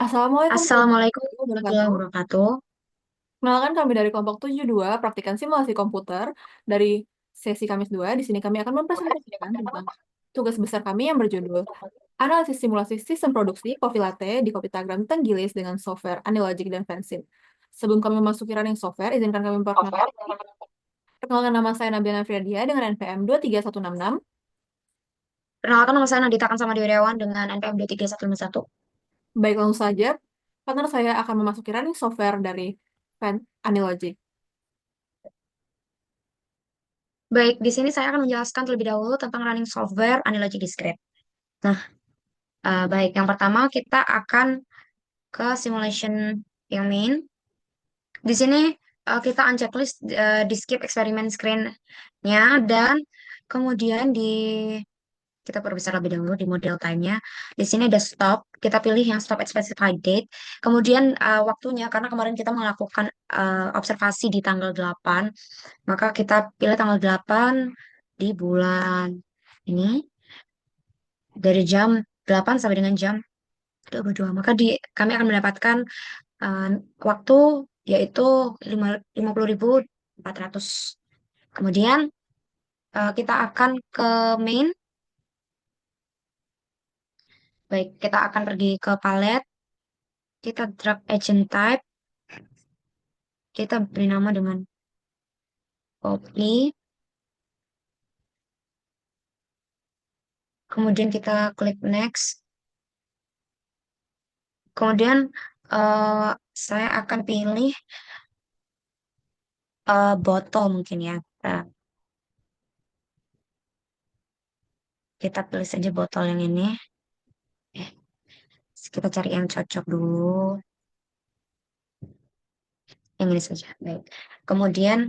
Assalamualaikum Assalamualaikum warahmatullahi warahmatullahi wabarakatuh. wabarakatuh. Kenalkan kami dari kelompok 72 Praktikan Simulasi Komputer dari sesi Kamis 2. Di sini kami akan mempresentasikan tentang tugas besar kami yang berjudul Analisis Simulasi Sistem Produksi Kopi Latte di Kopitagram Tenggilis dengan Software Anilogic dan Fansim. Sebelum kami memasuki running software, izinkan kami memperkenalkan diri. Perkenalkan nama saya Nabiana Friadia dengan NPM 23166. Perkenalkan nama saya Nadita Kansama Wirawan dengan NPM 23151. Baik, langsung saja, partner saya akan memasuki running software dari Fan Anilogic. Baik, di sini saya akan menjelaskan terlebih dahulu tentang running software Anilogic Discrete. Nah, baik, yang pertama kita akan ke simulation yang main. Di sini kita unchecklist di skip eksperimen screen-nya dan kemudian kita perbesar lebih dahulu di model time-nya. Di sini ada stop. Kita pilih yang stop at specified date. Kemudian waktunya, karena kemarin kita melakukan observasi di tanggal 8, maka kita pilih tanggal 8 di bulan ini, dari jam 8 sampai dengan jam 22. Maka kami akan mendapatkan eh, waktu yaitu 50.400. Kemudian kita akan ke main. Baik, kita akan pergi ke palet. Kita drag agent type, kita beri nama dengan copy, kemudian kita klik next, kemudian eh, saya akan pilih botol mungkin ya. Kita pilih saja botol yang ini. Eh, kita cari yang cocok dulu, yang ini saja. Baik. Kemudian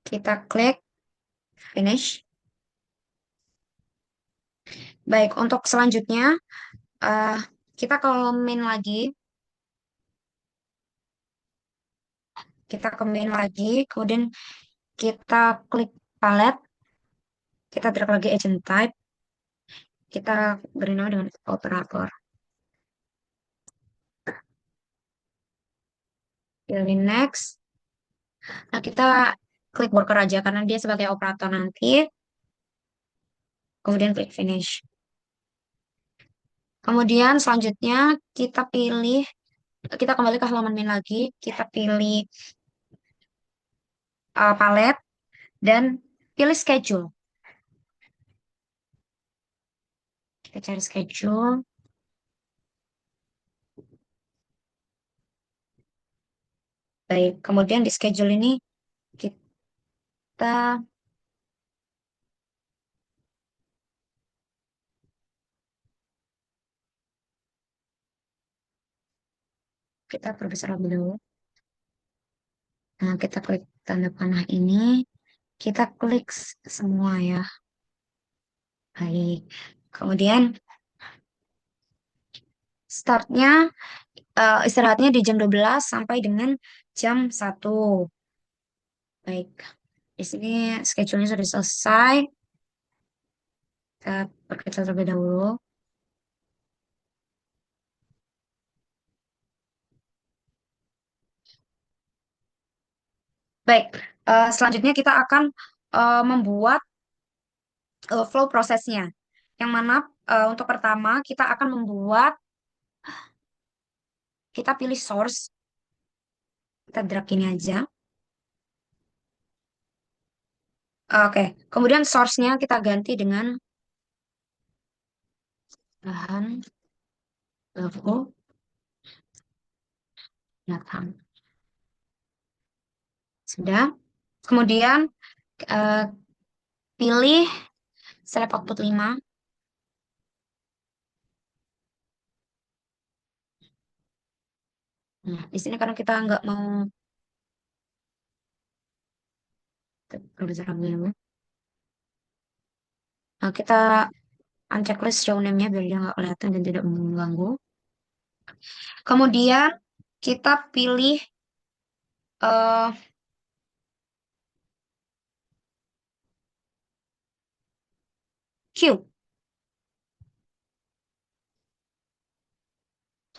kita klik finish. Baik, untuk selanjutnya eh, kita ke main lagi, kita ke main lagi, kemudian kita klik palet, kita drag lagi agent type, kita beri nama dengan operator. Pilih next. Nah, kita klik worker aja karena dia sebagai operator nanti. Kemudian klik finish. Kemudian selanjutnya kita kembali ke halaman main lagi. Kita pilih palet dan pilih schedule. Kita cari schedule. Baik, kemudian di schedule ini kita kita perbesar lebih dulu. Nah, kita klik tanda panah ini. Kita klik semua ya. Baik. Kemudian startnya istirahatnya di jam 12 sampai dengan jam 1. Baik, di sini schedule-nya sudah selesai. Kita berkaca terlebih dahulu. Baik, selanjutnya kita akan membuat flow prosesnya. Yang mana untuk pertama kita akan kita pilih source, kita drag ini aja. Oke, kemudian source-nya kita ganti dengan bahan level datang. Sudah. Kemudian eh, pilih select output 5. Nah, di sini karena kita nggak mau berbesar dulu. Nah, kita unchecklist show name-nya biar dia nggak kelihatan dan tidak mengganggu. Kemudian kita pilih eh, Q.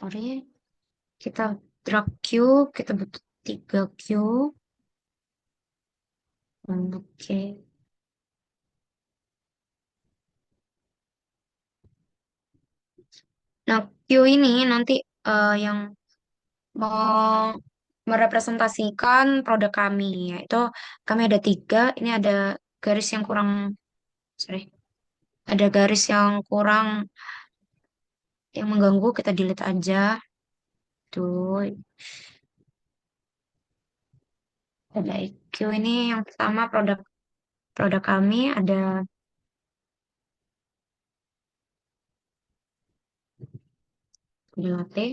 Sorry, kita drag Q, kita butuh 3Q. Oke. Nah, Q ini nanti yang mau merepresentasikan produk kami, yaitu kami ada 3, ini ada garis yang kurang, sorry, ada garis yang kurang yang mengganggu, kita delete aja. Tuh, ada IQ ini yang pertama produk produk kami ada kopi latte,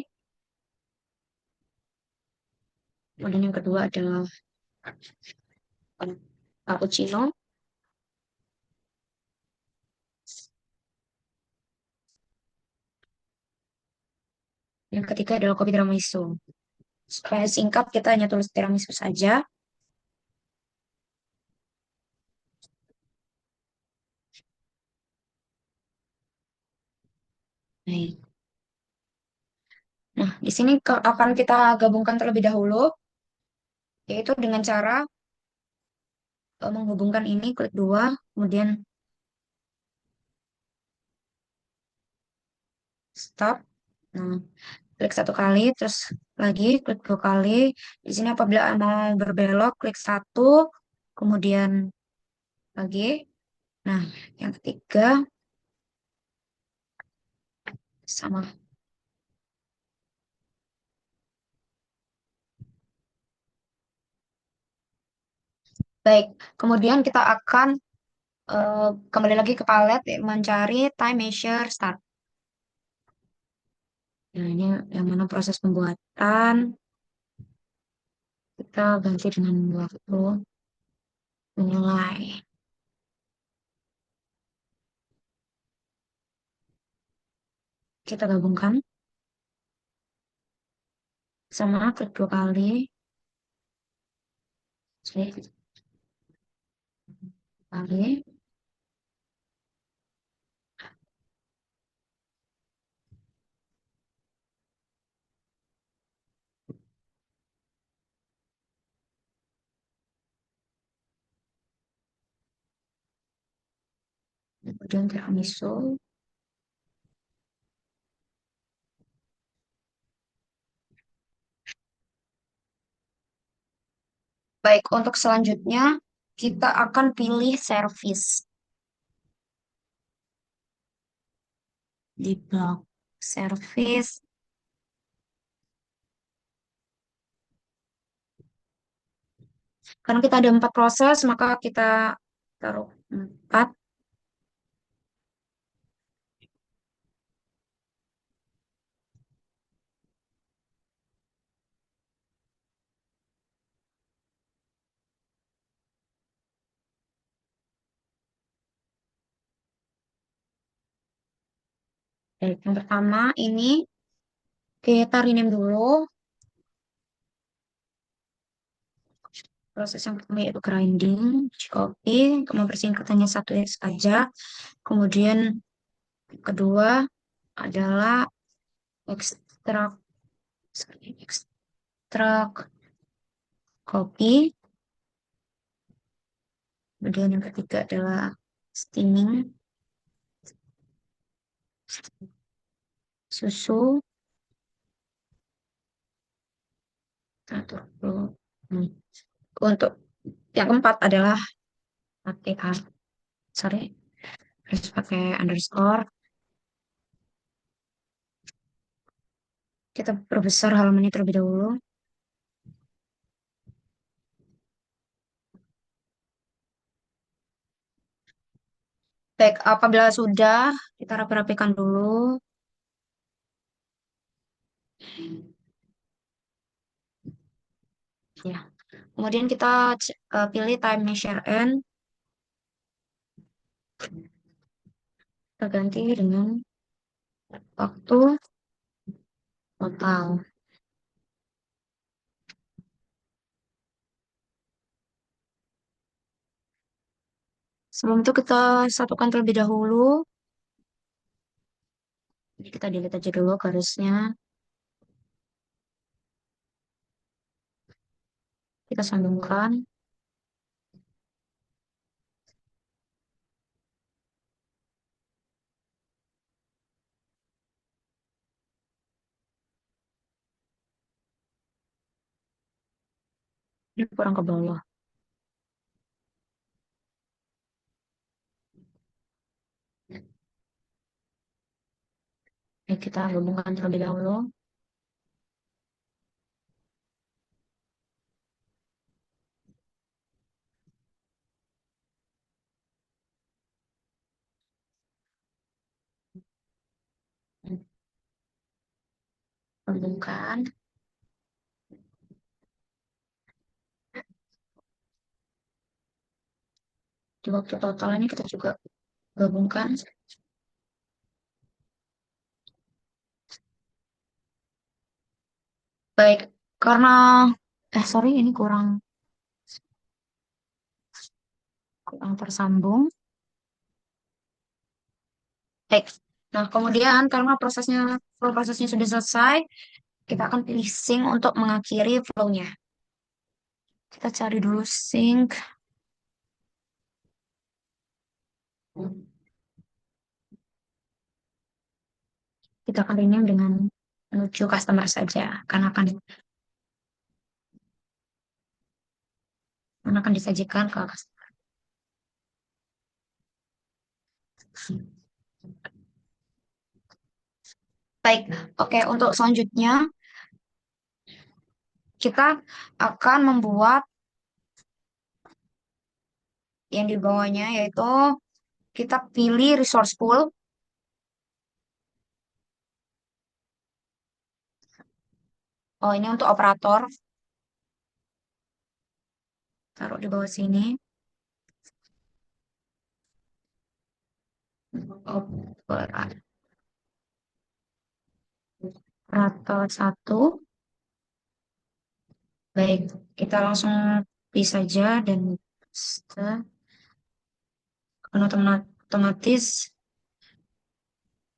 kemudian yang kedua adalah cappuccino, yang ketiga adalah kopi tiramisu. Supaya singkat kita hanya tulis tiramisu saja. Baik. Nah, di sini akan kita gabungkan terlebih dahulu, yaitu dengan cara menghubungkan ini, klik dua, kemudian stop. Nah, klik satu kali, terus lagi klik 2 kali. Di sini apabila mau berbelok, klik satu, kemudian lagi. Nah, yang ketiga sama. Baik, kemudian kita akan kembali lagi ke palet, mencari time measure start. Nah, ini yang mana proses pembuatan. Kita ganti dengan waktu mulai. Kita gabungkan sama klik 2 kali. Klik kali. Kemudian tiramisu. Baik, untuk selanjutnya kita akan pilih service di blok service. Karena kita ada 4 proses, maka kita taruh 4. Baik, yang pertama ini kita rename dulu. Proses yang pertama yaitu grinding, copy, kemudian persingkatannya 1S aja. Kemudian kedua adalah ekstrak, sorry, ekstrak kopi. Kemudian yang ketiga adalah steaming susu. Atur dulu. Untuk yang keempat adalah pakai sorry, harus pakai underscore. Kita perbesar halaman ini terlebih dahulu. Baik, apabila sudah, kita rapi-rapikan dulu. Ya. Kemudian kita pilih time measure end. Kita ganti dengan waktu total. Sebelum itu kita satukan terlebih dahulu. Jadi kita delete aja dulu garisnya. kita sambungkan. Ini kurang ke bawah. Oke, kita hubungkan terlebih dahulu. Hubungkan. Di waktu total ini kita juga gabungkan. Baik, karena sorry ini kurang tersambung. Baik. Nah, kemudian karena prosesnya sudah selesai, kita akan pilih sync untuk mengakhiri flow-nya. Kita cari dulu sync. Kita akan rename dengan menuju customer saja, karena akan disajikan ke customer. Baik, oke. Untuk selanjutnya, kita akan membuat yang di bawahnya, yaitu kita pilih resource pool. Oh, ini untuk operator. Taruh di bawah sini. Operator satu. Baik, kita langsung pilih saja dan otomatis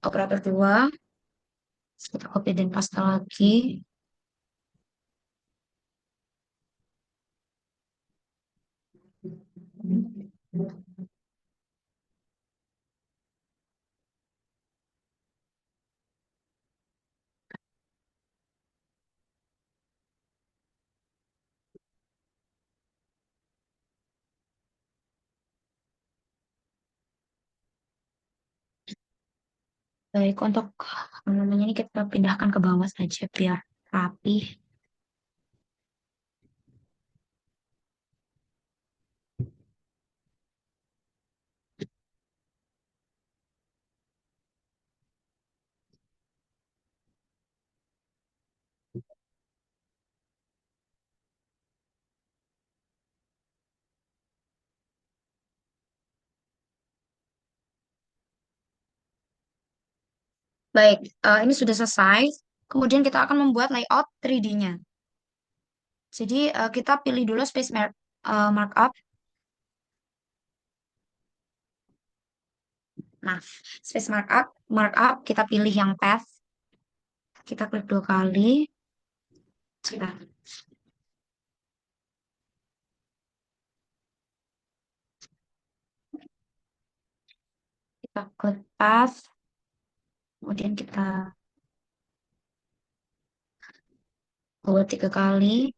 operator dua. Kita copy dan paste lagi. Baik, untuk namanya ini kita pindahkan ke bawah saja biar rapi. Baik, ini sudah selesai. Kemudian kita akan membuat layout 3D-nya. Jadi kita pilih dulu markup. Nah, space markup kita pilih yang path. Kita klik dua kali. Sebentar. Kita klik path. Kemudian kita buat tiga kali.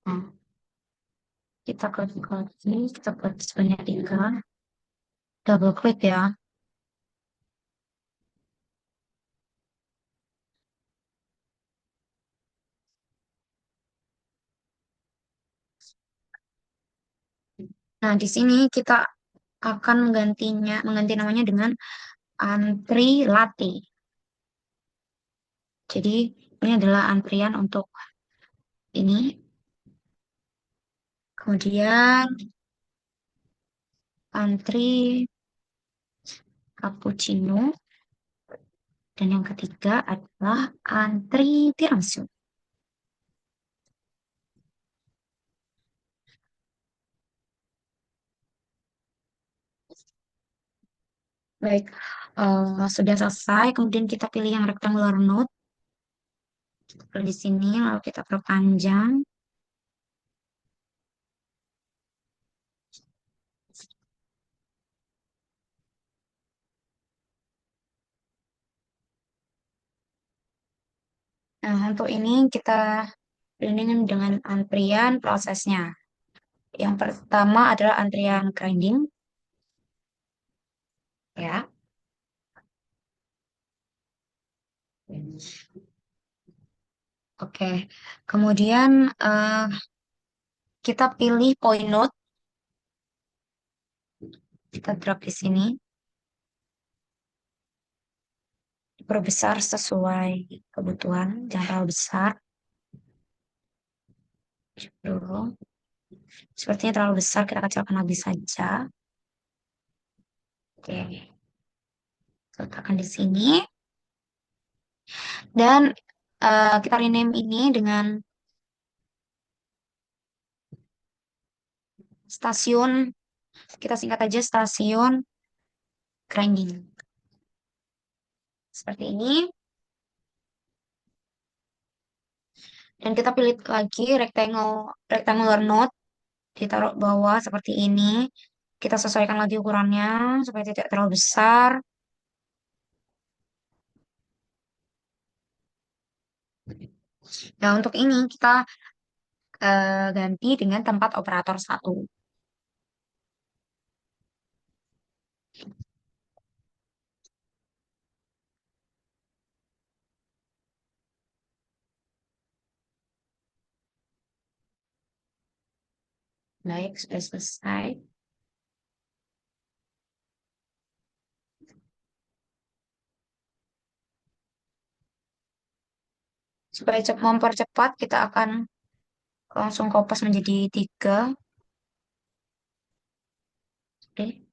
Nah, kita klik lagi, kita buat sebanyak tiga. Double klik ya. Nah, di sini kita akan mengganti namanya dengan antri latte. Jadi, ini adalah antrian untuk ini. Kemudian antri cappuccino. Dan yang ketiga adalah antri tiramisu. Baik, sudah selesai. Kemudian kita pilih yang rectangular note. Pilih di sini, lalu kita perpanjang. Nah, untuk ini kita ini dengan antrian prosesnya. Yang pertama adalah antrian grinding, ya. Oke, kemudian kita pilih point note, kita drag di sini, diperbesar sesuai kebutuhan, jangan terlalu besar dulu. Sepertinya terlalu besar, kita kecilkan lagi saja. Oke, letakkan di sini. Dan kita rename ini dengan stasiun, kita singkat aja stasiun grinding. Seperti ini. Dan kita pilih lagi rectangular node, ditaruh bawah seperti ini. Kita sesuaikan lagi ukurannya supaya tidak terlalu besar. Nah, untuk ini kita ganti dengan tempat operator satu. Baik, sudah selesai. Supaya mempercepat, kita akan langsung kopas menjadi 3. Oke,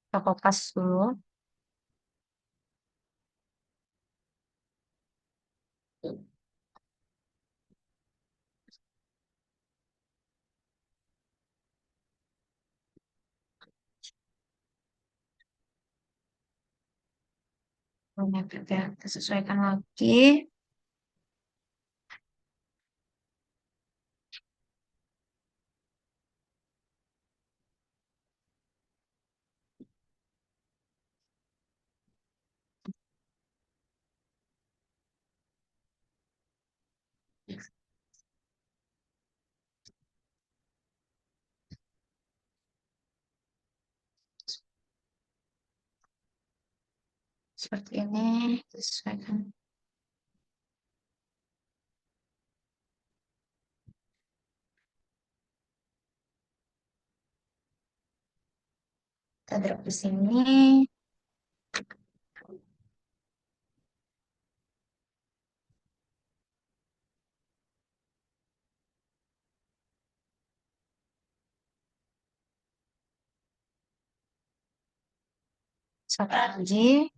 kita kopas dulu. Ini kita sesuaikan lagi. Seperti ini, sesuaikan. Kita drop di sini. Satu lagi.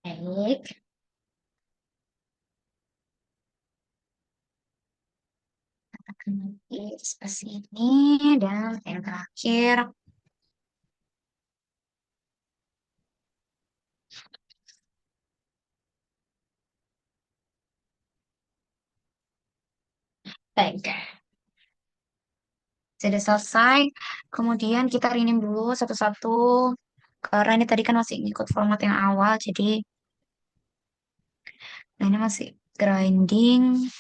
Baik. Akan lagi seperti ini. Dan yang terakhir. Baik. Sudah selesai. Kemudian kita rename dulu satu-satu. Karena ini tadi kan masih ngikut format yang awal, jadi nah ini masih grinding.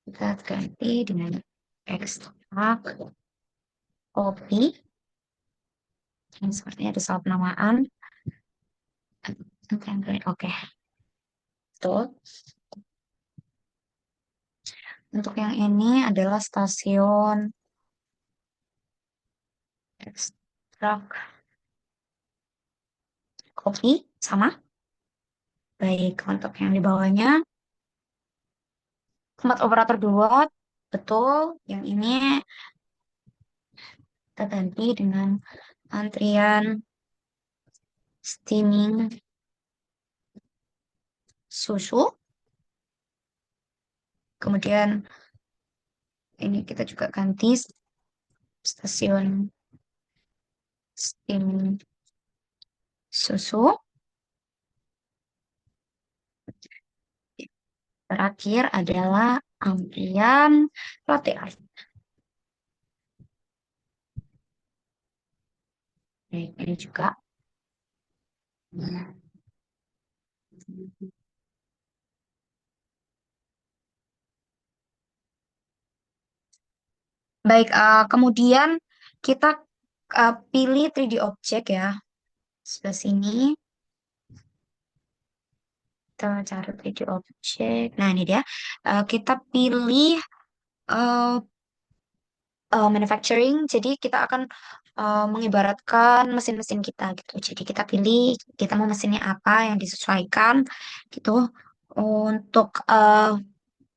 Kita ganti dengan ekstrak kopi. Ini sepertinya ada salah penamaan. Oke, betul. Untuk yang ini adalah stasiun ekstrak kopi, sama. Baik, untuk yang di bawahnya, tempat operator dua, betul. Yang ini kita ganti dengan antrian steaming susu. Kemudian ini kita juga ganti stasiun steaming susu. Terakhir adalah antrian latte art. Baik, ini juga. Baik, kemudian kita pilih 3D object ya. Sebelah sini kita cari 3D object. Nah, ini dia. Kita pilih eh, manufacturing. Jadi kita akan mengibaratkan mesin-mesin kita gitu. Jadi kita pilih kita mau mesinnya apa yang disesuaikan gitu. Untuk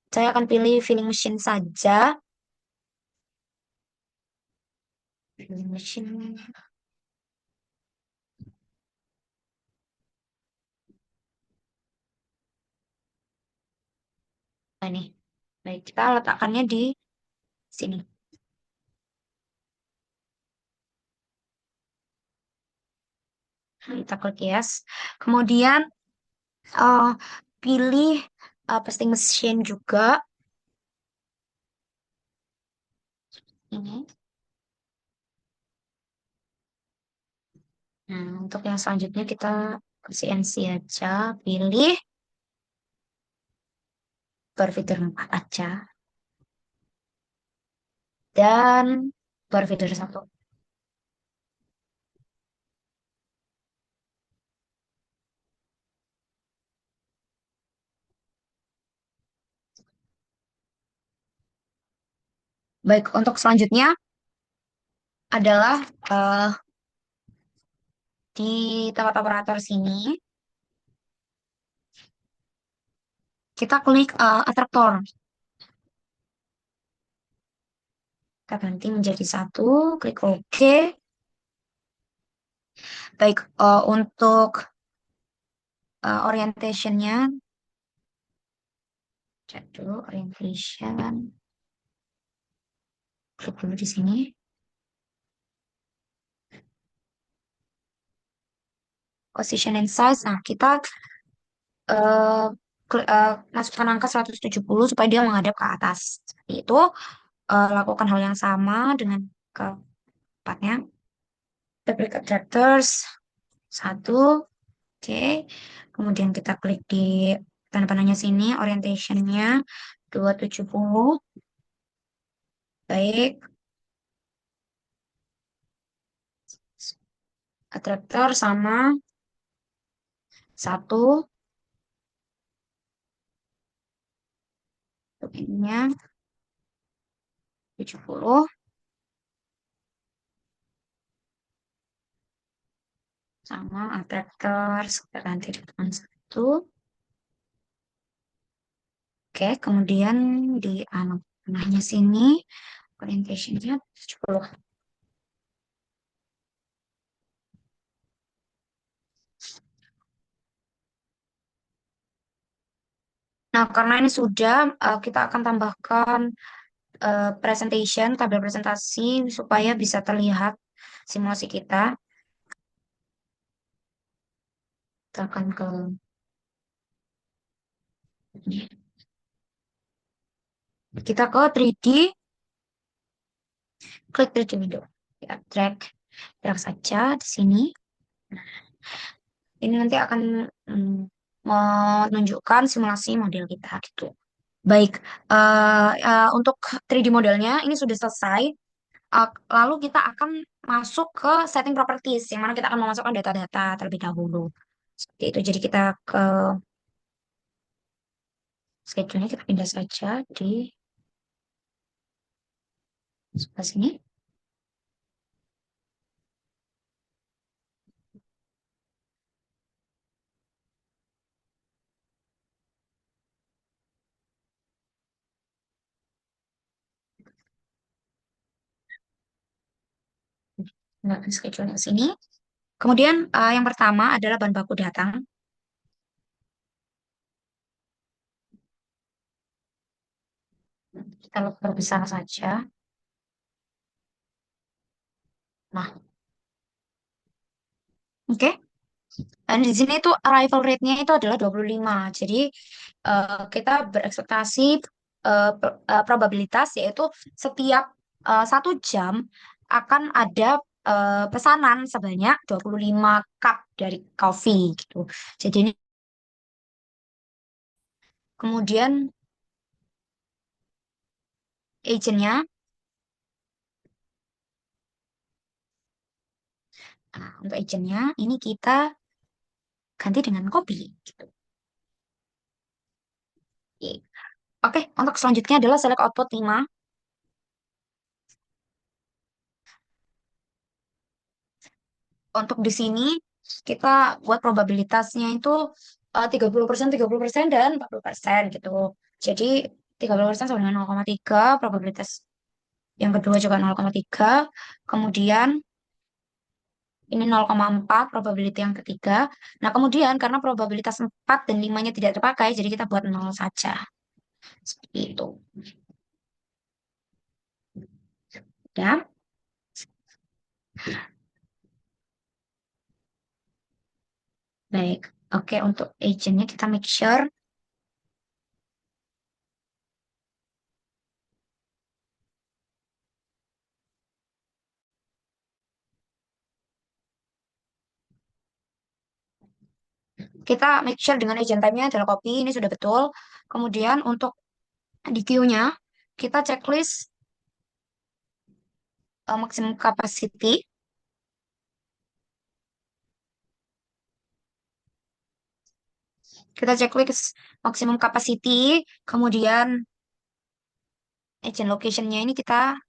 saya akan pilih filling machine saja. Filling machine. Nah, ini. Baik, kita letakkannya di sini. Kita klik yes. Kemudian eh, pilih pasting machine juga. Ini. Nah, untuk yang selanjutnya kita ke CNC aja. Pilih berfeeder 4 aja. Dan berfeeder 1. Baik, untuk selanjutnya adalah eh, di tempat operator sini. Kita klik atraktor. Kita ganti menjadi satu. Klik OK. Baik, untuk orientationnya, cek dulu orientation. Klik dulu di sini. Position and size. Nah, kita eh, masukkan angka 170 supaya dia menghadap ke atas. Seperti itu. Lakukan hal yang sama dengan keempatnya. Duplicate chapters. Satu. Oke. Kemudian kita klik di tanda panahnya sini. Orientationnya 270. Baik. Attractor sama satu. Ininya 70. Sama attractor. Kita ganti dengan satu. Oke, kemudian di anak tengahnya sini orientationnya 70. Nah, karena ini sudah, kita akan tambahkan presentation, tabel presentasi supaya bisa terlihat simulasi kita. Kita akan ke kita ke 3D. klik the window. Ya, drag saja di sini. Ini nanti akan mm, menunjukkan simulasi model kita gitu. Baik, untuk 3D modelnya ini sudah selesai. Lalu kita akan masuk ke setting properties, yang mana kita akan memasukkan data-data terlebih dahulu. Seperti itu. Jadi kita ke schedule-nya, kita pindah saja di sebelah sini. Nah, schedule-nya ke sini. Kemudian yang pertama adalah bahan baku datang. Kita perbesar saja. Nah, oke. Dan di sini tuh arrival rate-nya itu adalah 25. Jadi kita berekspektasi probabilitas yaitu setiap 1 jam akan ada pesanan sebanyak 25 cup dari coffee gitu. Jadi ini kemudian agentnya, nah, untuk agentnya ini kita ganti dengan kopi gitu. Oke, untuk selanjutnya adalah select output 5. Untuk di sini kita buat probabilitasnya itu 30%, 30% dan 40% gitu. Jadi 30% sama dengan 0,3, probabilitas yang kedua juga 0,3, kemudian ini 0,4 probability yang ketiga. Nah, kemudian karena probabilitas 4 dan 5-nya tidak terpakai, jadi kita buat 0 saja. Seperti itu. Ya, baik. Oke, untuk agentnya kita make sure kita make sure dengan agent type-nya adalah copy, ini sudah betul. Kemudian untuk di queue-nya kita checklist maximum capacity. Kita checklist maximum capacity, kemudian agent location-nya ini kita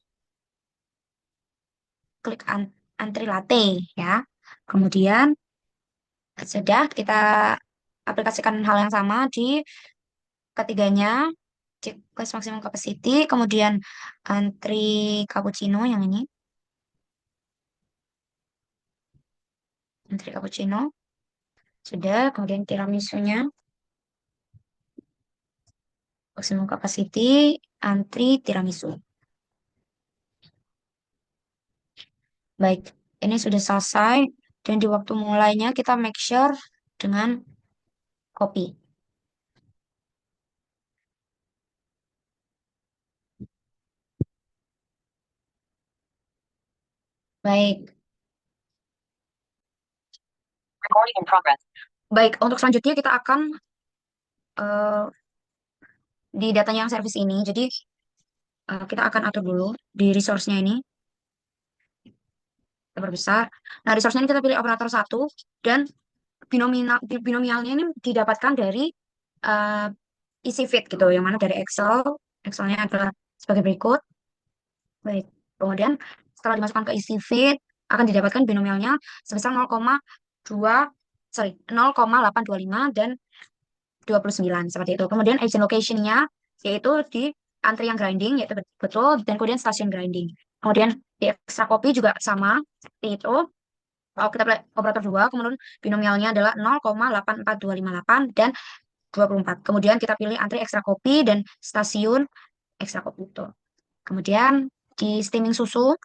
klik antri latte ya. Kemudian sudah kita aplikasikan hal yang sama di ketiganya, checklist maximum capacity, kemudian antri cappuccino yang ini, antri cappuccino sudah, kemudian tiramisunya maximum capacity, antri tiramisu. Baik, ini sudah selesai dan di waktu mulainya kita make sure dengan kopi. Baik, recording in progress. Baik, untuk selanjutnya kita akan eh, di datanya yang service ini. Jadi kita akan atur dulu di resource-nya ini, kita perbesar. Nah, resource-nya ini kita pilih operator satu dan binomialnya ini didapatkan dari eh, isi feed gitu, yang mana dari Excel. Excelnya adalah sebagai berikut. Baik, kemudian setelah dimasukkan ke isi feed akan didapatkan binomialnya sebesar 0,2 sorry 0,825 dan 29 seperti itu. Kemudian agent location-nya yaitu di antri yang grinding yaitu betul dan kemudian stasiun grinding. Kemudian di extra copy juga sama seperti itu. Kalau kita pilih operator 2, kemudian binomialnya adalah 0,84258 dan 24. Kemudian kita pilih antri extra copy dan stasiun extra copy itu. Kemudian di steaming susu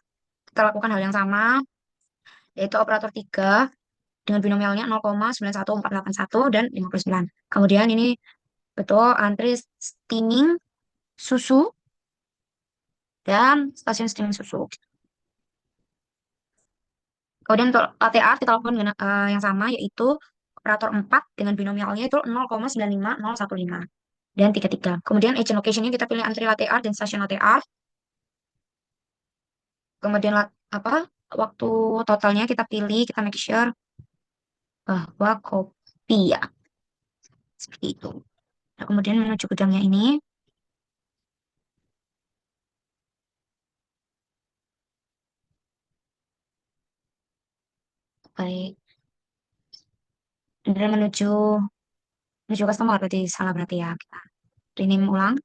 kita lakukan hal yang sama yaitu operator 3 dengan binomialnya 0,91481 dan 59. Kemudian ini betul antri steaming susu dan stasiun steaming susu. Kemudian untuk latte art kita lakukan dengan yang sama, yaitu operator 4 dengan binomialnya itu 0,95015 dan 33. Kemudian agent location-nya kita pilih antri latte art dan stasiun latte art. Kemudian apa waktu totalnya kita pilih, kita make sure bahwa kopi ya, seperti itu. Nah, kemudian menuju gudangnya ini, baik, dan menuju menuju customer berarti salah berarti ya, kita rename ulang.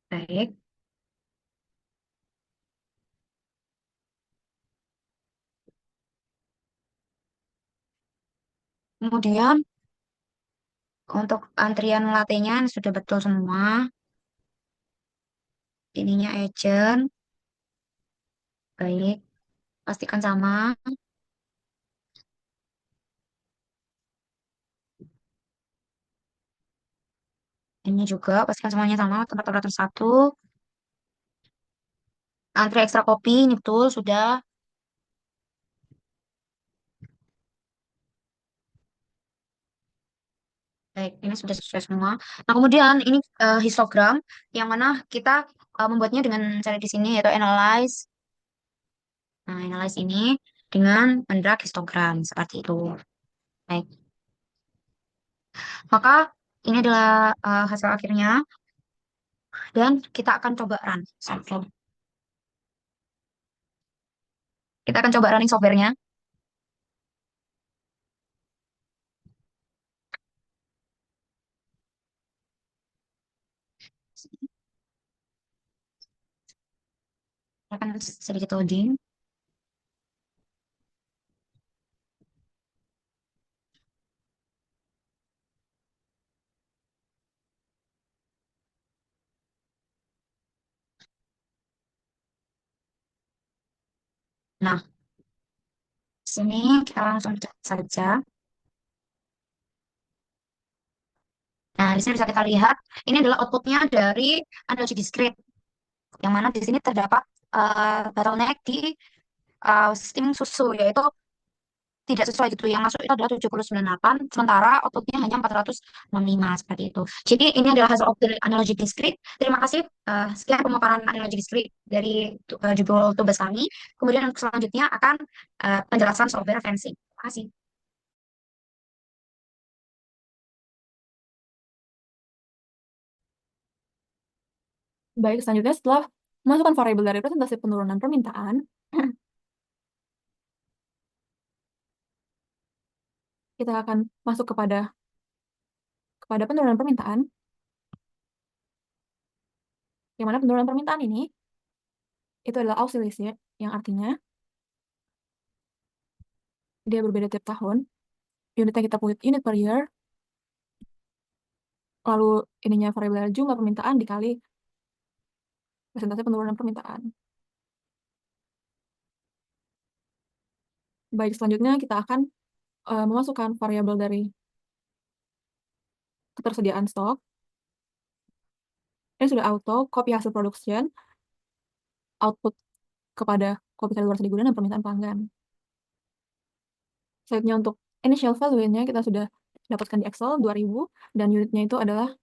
Baik, kemudian untuk antrian latenya sudah betul semua. Ininya agent, baik, pastikan sama. Ini juga pastikan semuanya sama, tempat operator satu. Antri ekstra kopi, ini betul, sudah. Baik, ini sudah sesuai semua. Nah, kemudian ini histogram, yang mana kita membuatnya dengan cara di sini, yaitu analyze. Nah, analyze ini dengan mendrag histogram, seperti itu. Baik, maka ini adalah hasil akhirnya, dan kita akan coba run. Kita akan coba running softwarenya. Akan sedikit loading. Nah, sini kita langsung cek saja. Nah, di sini bisa kita lihat, ini adalah outputnya dari analogi discrete, yang mana di sini terdapat bottleneck di steaming susu, yaitu tidak sesuai gitu. Yang masuk itu adalah 798, sementara outputnya hanya 465, seperti itu. Jadi ini adalah hasil dari analogi discrete. Terima kasih. Sekian pemaparan analogi discrete dari judul tugas kami. Kemudian untuk selanjutnya akan penjelasan software fencing. Terima kasih. Baik, selanjutnya setelah masukkan variabel dari presentasi penurunan permintaan, kita akan masuk kepada penurunan permintaan, yang mana penurunan permintaan ini itu adalah oscillation, yang artinya dia berbeda tiap tahun. Unitnya kita put unit per year, lalu ininya variabel jumlah permintaan dikali presentasi penurunan permintaan. Baik, selanjutnya kita akan memasukkan variabel dari ketersediaan stok. Ini sudah auto, copy hasil production, output kepada kopi kadaluarsa di gudang dan permintaan pelanggan. Selanjutnya untuk initial value-nya kita sudah dapatkan di Excel 2000, dan unitnya itu adalah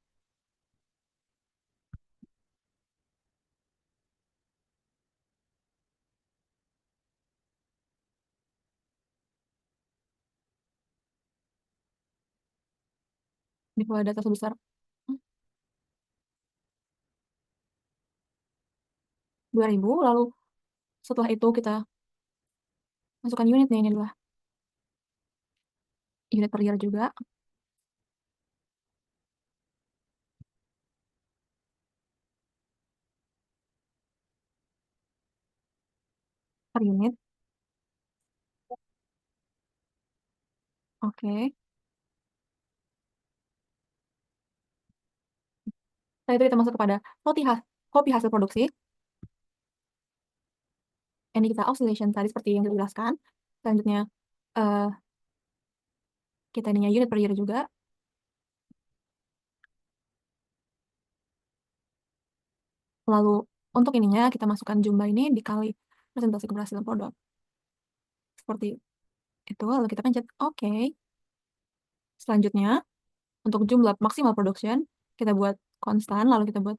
di data sebesar 2000. Lalu setelah itu kita masukkan unitnya, ini adalah unit per year juga, per unit. Oke. Setelah itu kita masuk kepada copy hasil produksi. Ini kita oscillation tadi seperti yang dijelaskan. Selanjutnya kita ininya unit per year juga. Lalu untuk ininya kita masukkan jumlah ini dikali presentasi keberhasilan produk. Seperti itu, lalu kita pencet OK. Selanjutnya, untuk jumlah maksimal production, kita buat konstan, lalu kita buat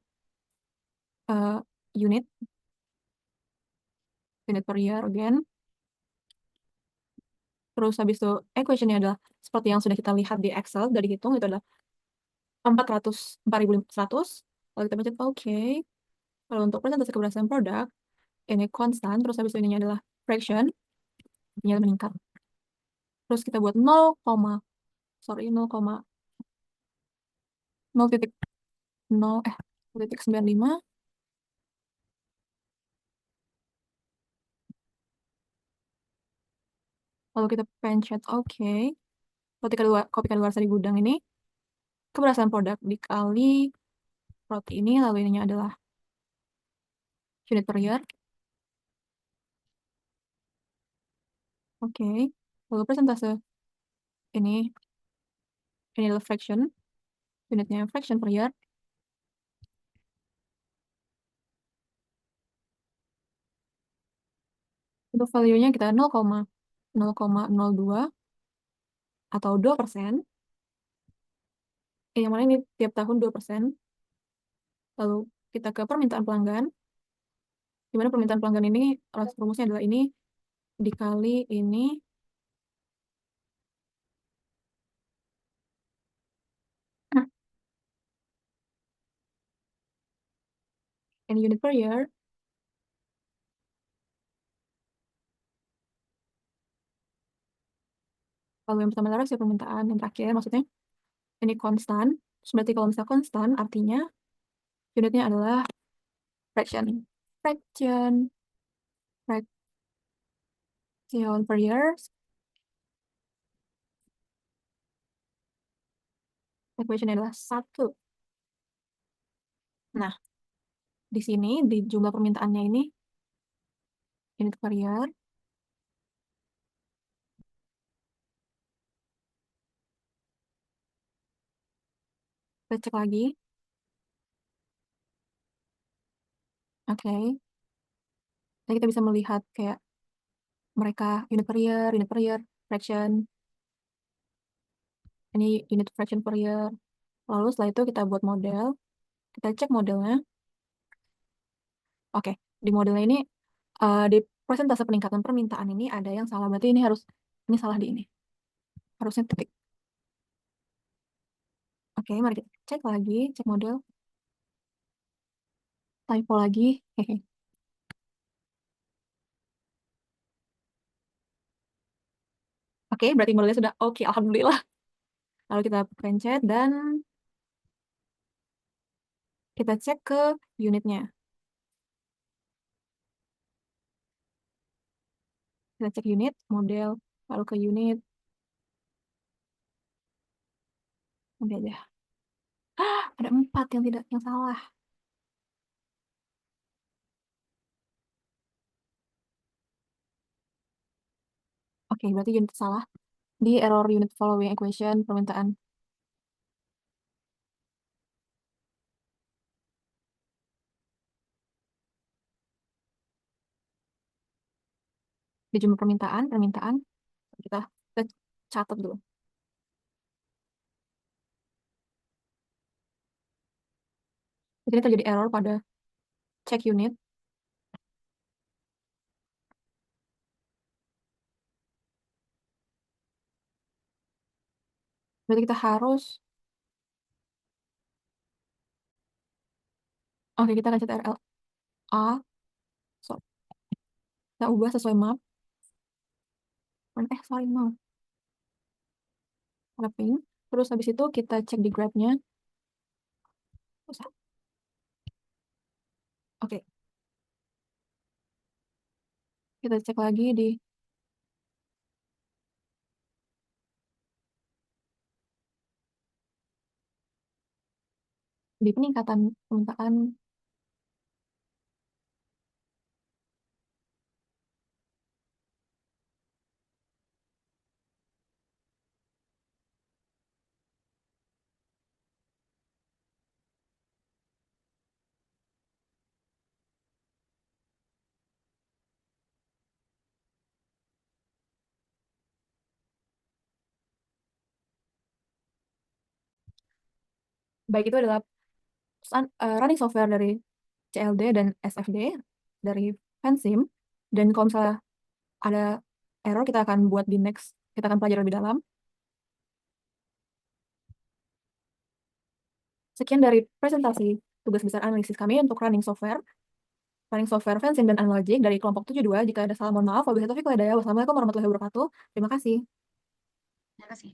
eh, unit, unit per year again. Terus habis itu equation-nya adalah seperti yang sudah kita lihat di Excel, dari hitung itu adalah 4.100. Lalu kita pencet OK. Lalu untuk presentasi keberhasilan produk, ini konstan, terus habis itu ininya adalah fraction, ininya meningkat. Terus kita buat 0,0 titik 95. Lalu kita pencet OK. Lalu kita kopikan luar dari gudang ini, keberhasilan produk dikali roti ini, lalu ininya adalah unit per year. Oke. Lalu persentase ini adalah fraction, unitnya fraction per year. Untuk value-nya kita 0,02 atau 2%. Yang mana ini tiap tahun 2%. Lalu kita ke permintaan pelanggan, di mana permintaan pelanggan ini rumusnya adalah ini dikali ini unit per year. Lalu yang pertama adalah rasio permintaan, yang terakhir maksudnya ini konstan. Terus berarti kalau misalnya konstan, artinya unitnya adalah fraction. Fraction, fraction per year. Equation adalah 1. Nah, di sini, di jumlah permintaannya ini, unit per year. Kita cek lagi. Oke. Jadi kita bisa melihat kayak mereka unit per year, fraction. Ini unit fraction per year. Lalu setelah itu kita buat model. Kita cek modelnya. Oke, di modelnya ini di persentase peningkatan permintaan ini ada yang salah. Berarti ini salah di ini. Harusnya titik. Oke, mari kita cek lagi, cek model. Typo lagi. Hehe. Oke, berarti modelnya sudah oke, alhamdulillah. Lalu kita pencet dan kita cek ke unitnya. Kita cek unit, model, lalu ke unit. Nanti aja. Ada 4 yang salah. Oke, berarti unit salah. Di error unit following equation permintaan. Di jumlah permintaan, kita catat dulu. Di sini terjadi error pada check unit. Berarti kita harus, oke kita akan catat RLA. So, kita ubah sesuai map. Sorry, mau. Mapping. Terus habis itu kita cek di graph-nya. Oke, kita cek lagi di peningkatan permintaan. Baik itu adalah running software dari CLD dan SFD, dari Fansim, dan kalau misalnya ada error kita akan buat di next, kita akan pelajari lebih dalam. Sekian dari presentasi tugas besar analisis kami untuk running software Fansim dan Analogic dari kelompok 72. Jika ada salah mohon maaf. Wabillahi taufiq wal hidayah. Wassalamualaikum warahmatullahi wabarakatuh. Terima kasih. Terima kasih.